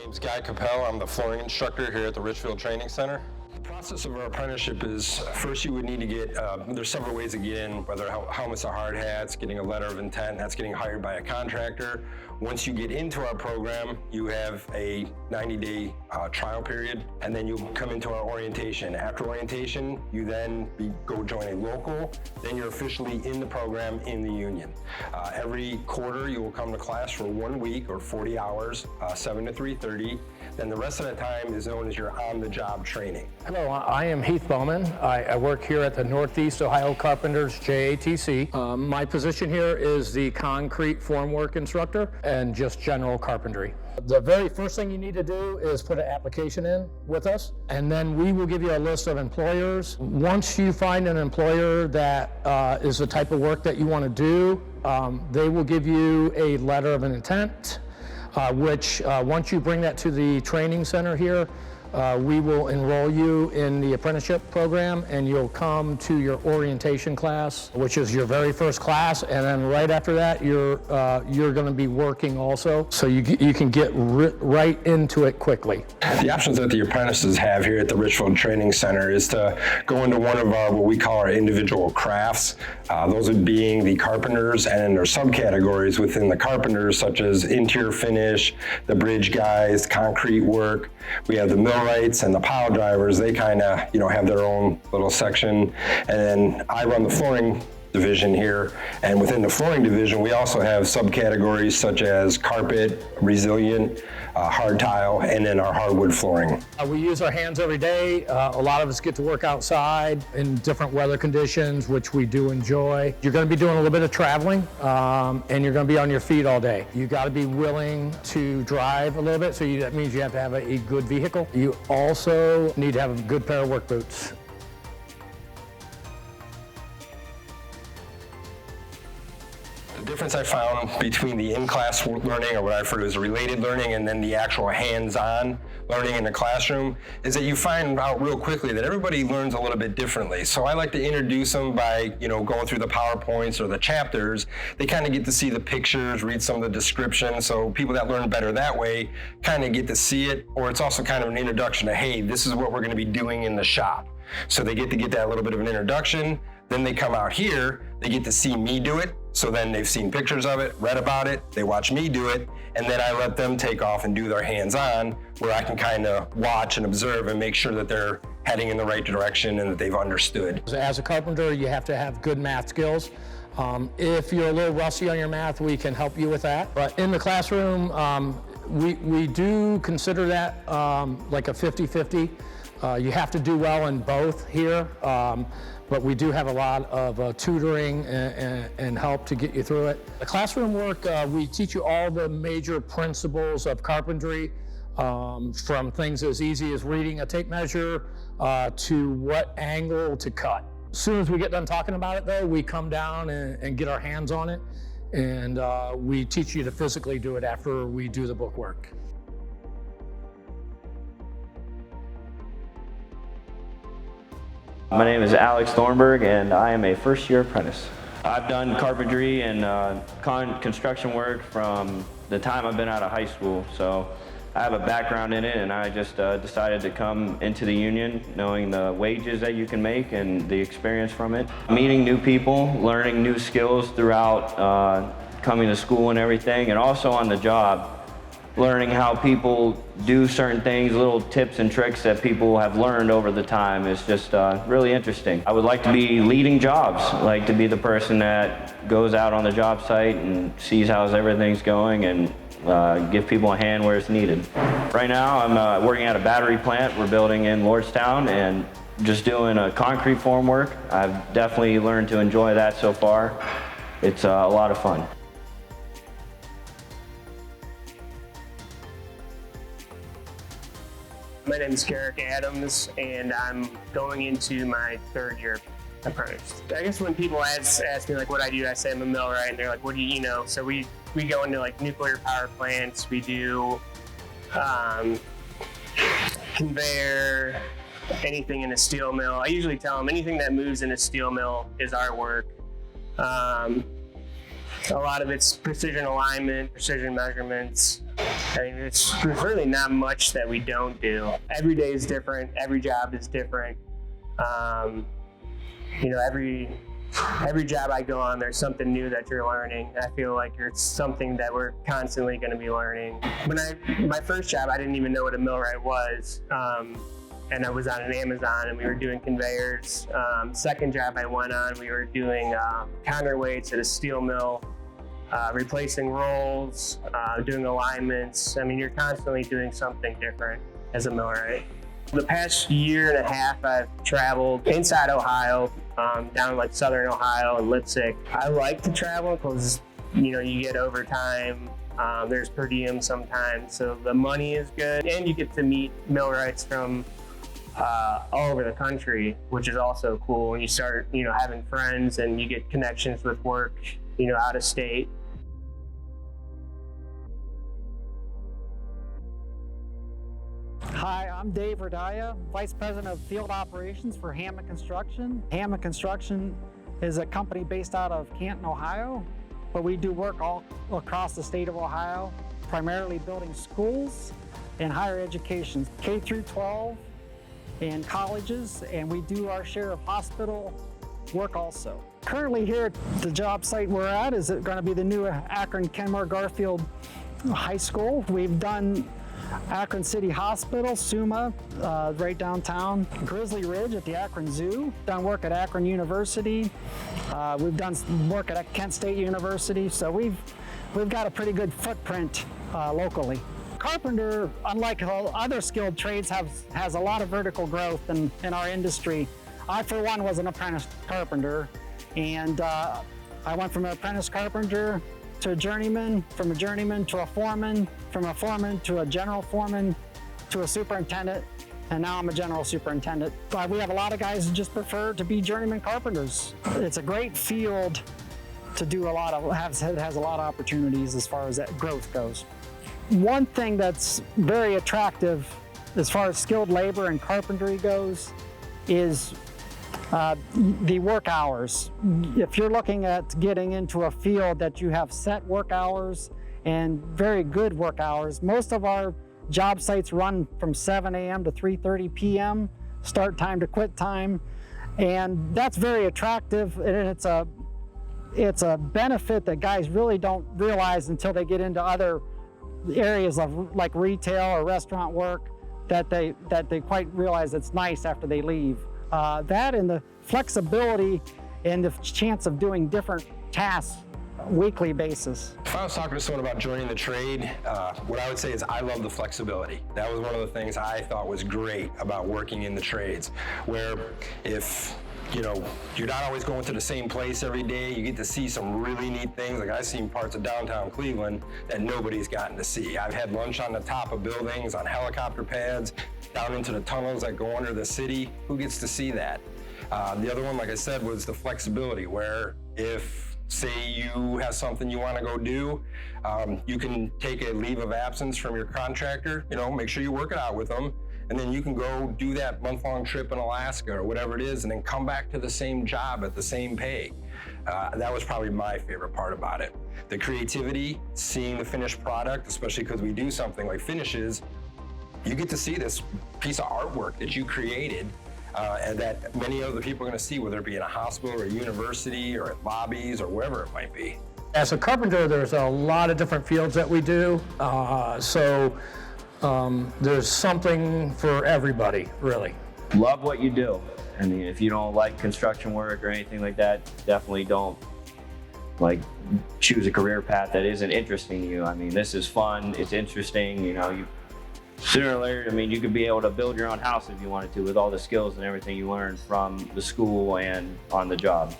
name's Guy Capel. I'm the flooring instructor here at the Richfield Training Center. The process of our apprenticeship is, first you would need to get, there's several ways to get in, whether helmets or hard hats, getting a letter of intent, that's getting hired by a contractor. Once you get into our program, you have a 90-day trial period, and then you come into our orientation. After orientation, you then go join a local, then you're officially in the program in the union. Every quarter, you will come to class for 1 week or 40 hours, 7 to 3:30. Then the rest of the time is known as your on-the-job training. Hello, I am Heath Bowman. I work here at the Northeast Ohio Carpenters JATC. My position here is the concrete formwork instructor and just general carpentry. The very first thing you need to do is put an application in with us, and then we will give you a list of employers. Once you find an employer that is the type of work that you want to do, they will give you a letter of intent, which once you bring that to the training center here, we will enroll you in the apprenticeship program, and you'll come to your orientation class, which is your very first class, and then right after that you're going to be working also, so you can get right into it quickly. The options that the apprentices have here at the Richfield Training Center is to go into one of our what we call our individual crafts. Those would being the carpenters, and their subcategories within the carpenters, such as interior finish, the bridge guys, concrete work. We have the Millwrights and the pile drivers. They kind of, have their own little section. And then I run the flooring division here. And within the flooring division, we also have subcategories such as carpet, resilient, hard tile, and then our hardwood flooring. We use our hands every day. A lot of us get to work outside in different weather conditions, which we do enjoy. You're going to be doing a little bit of traveling, and you're going to be on your feet all day. You got to be willing to drive a little bit, so that means you have to have a good vehicle. You also need to have a good pair of work boots. The difference I found between the in-class learning, or what I refer to as related learning, and then the actual hands-on learning in the classroom is that you find out real quickly that everybody learns a little bit differently. So I like to introduce them by, going through the PowerPoints or the chapters. They kind of get to see the pictures, read some of the descriptions. So people that learn better that way kind of get to see it, or it's also kind of an introduction to, hey, this is what we're going to be doing in the shop. So they get to get that little bit of an introduction. Then they come out here, they get to see me do it. So then they've seen pictures of it, read about it, they watch me do it, and then I let them take off and do their hands-on, where I can kind of watch and observe and make sure that they're heading in the right direction and that they've understood. As a carpenter, you have to have good math skills. If you're a little rusty on your math, we can help you with that. But in the classroom, we do consider that like a 50-50. You have to do well in both here, but we do have a lot of tutoring and help to get you through it. The classroom work, we teach you all the major principles of carpentry, from things as easy as reading a tape measure to what angle to cut. As soon as we get done talking about it, though, we come down and get our hands on it, and we teach you to physically do it after we do the book work. My name is Alex Thornburg, and I am a first-year apprentice. I've done carpentry and construction work from the time I've been out of high school, so I have a background in it, and I just decided to come into the union knowing the wages that you can make and the experience from it. Meeting new people, learning new skills throughout coming to school and everything, and also on the job, learning how people do certain things, little tips and tricks that people have learned over the time is just really interesting. I would like to be leading jobs, like to be the person that goes out on the job site and sees how everything's going and give people a hand where it's needed. Right now I'm working at a battery plant we're building in Lordstown and just doing a concrete form work. I've definitely learned to enjoy that so far. It's a lot of fun. My name is Garrick Adams, and I'm going into my third year apprentice. I guess when people ask me like what I do, I say I'm a millwright, and they're like, what do you know? So we go into like nuclear power plants, we do conveyor, anything in a steel mill. I usually tell them anything that moves in a steel mill is our work. A lot of it's precision alignment, precision measurements. I mean, there's really not much that we don't do. Every day is different. Every job is different. Every job I go on, there's something new that you're learning. I feel like it's something that we're constantly going to be learning. My first job, I didn't even know what a millwright was. And I was on an Amazon and we were doing conveyors. Second job I went on, we were doing counterweights at a steel mill, replacing rolls, doing alignments. I mean, you're constantly doing something different as a millwright. The past year and a half, I've traveled inside Ohio, down like southern Ohio and Leipzig. I like to travel because, you get overtime. There's per diem sometimes, so the money is good, and you get to meet millwrights from all over the country, which is also cool. When you start, having friends and you get connections with work, out of state. Hi, I'm Dave Radaya, Vice President of Field Operations for Hammond Construction. Hammond Construction is a company based out of Canton, Ohio, but we do work all across the state of Ohio, primarily building schools and higher education, K through 12 and colleges, and we do our share of hospital work also. Currently here at the job site we're at is going to be the new Akron Kenmore Garfield High School. We've done Akron City Hospital, SUMA, right downtown, Grizzly Ridge at the Akron Zoo, done work at Akron University, we've done work at Kent State University, so we've got a pretty good footprint locally. Carpenter, unlike other skilled trades, has a lot of vertical growth in our industry. I, for one, was an apprentice carpenter, and I went from an apprentice carpenter to a journeyman, from a journeyman to a foreman, from a foreman to a general foreman, to a superintendent, and now I'm a general superintendent. But we have a lot of guys who just prefer to be journeyman carpenters. It's a great field to do it has a lot of opportunities as far as that growth goes. One thing that's very attractive as far as skilled labor and carpentry goes is the work hours. If you're looking at getting into a field that you have set work hours and very good work hours, most of our job sites run from 7 a.m. to 3:30 p.m., start time to quit time, and that's very attractive, and it's a benefit that guys really don't realize until they get into other areas of like retail or restaurant work, that they quite realize it's nice after they leave. That and the flexibility and the chance of doing different tasks weekly basis. If I was talking to someone about joining the trade, what I would say is I love the flexibility. That was one of the things I thought was great about working in the trades, where if you're not always going to the same place every day, you get to see some really neat things. Like I've seen parts of downtown Cleveland that nobody's gotten to see. I've had lunch on the top of buildings, on helicopter pads, down into the tunnels that go under the city. Who gets to see that? The other one, like I said, was the flexibility, where if, say, you have something you want to go do, you can take a leave of absence from your contractor, make sure you work it out with them, and then you can go do that month-long trip in Alaska or whatever it is, and then come back to the same job at the same pay. That was probably my favorite part about it. The creativity, seeing the finished product, especially because we do something like finishes, you get to see this piece of artwork that you created and that many other people are going to see, whether it be in a hospital or a university or at lobbies or wherever it might be. As a carpenter, there's a lot of different fields that we do, so there's something for everybody, really. Love what you do. I mean, if you don't like construction work or anything like that, definitely don't choose a career path that isn't interesting to you. I mean, this is fun, it's interesting, sooner or later, you could be able to build your own house if you wanted to, with all the skills and everything you learned from the school and on the job.